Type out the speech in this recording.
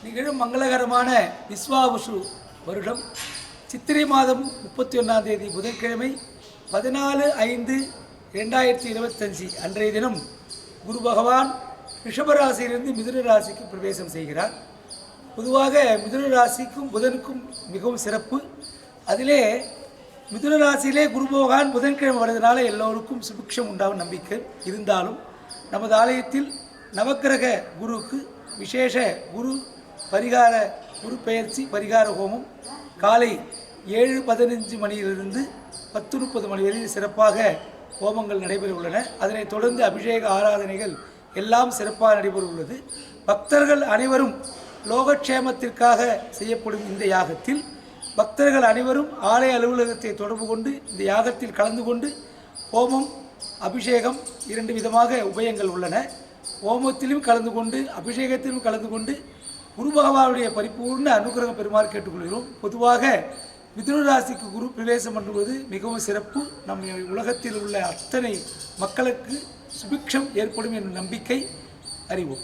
நிகழும் மங்களகரமான விஸ்வாவசு வருடம் சித்திரை மாதம் 31ஆம் தேதி புதன்கிழமை 14/5/2025 அன்றைய தினம் குரு பகவான் ரிஷபராசியிலிருந்து மிதுன ராசிக்கு பிரவேசம் செய்கிறார். பொதுவாக மிதுன ராசிக்கும் புதனுக்கும் மிகவும் சிறப்பு. அதிலே மிதுன ராசியிலே குரு பகவான் புதன்கிழமை வருவதனால எல்லோருக்கும் சுபிக்ஷம் உண்டாகும் நம்பிக்கை இருந்தாலும் நமது ஆலயத்தில் நவக்கிரக குருவுக்கு விசேஷ குரு பெயர்ச்சி பரிகார ஹோமம் காலை 7:15 மணியிலிருந்து 10:30 மணி வரை சிறப்பாக ஹோமங்கள் நடைபெற உள்ளன. அதனைத் தொடர்ந்து அபிஷேக ஆராதனைகள் எல்லாம் சிறப்பாக நடைபெற உள்ளது. பக்தர்கள் அனைவரும் லோகக்ஷேமத்திற்காக செய்யப்படும் இந்த யாகத்தில் பக்தர்கள் அனைவரும் ஆலய அலுவலகத்தை தொடர்பு கொண்டு இந்த யாகத்தில் கலந்து கொண்டு ஹோமம் அபிஷேகம் 2 விதமாக உபயங்கள் உள்ளன. ஹோமத்திலும் கலந்து கொண்டு அபிஷேகத்திலும் கலந்து கொண்டு குரு பகவானுடைய பரிபூர்ண அனுகிரகம் பெறுமாறு கேட்டுக்கொள்கிறோம். பொதுவாக மிதுன ராசிக்கு குரு பிரவேசம் பண்ணுவது மிகவும் சிறப்பு. நம் உலகத்தில் உள்ள அத்தனை மக்களுக்கு சுபிக்ஷம் ஏற்படும் என்ற நம்பிக்கை அறிவோம்.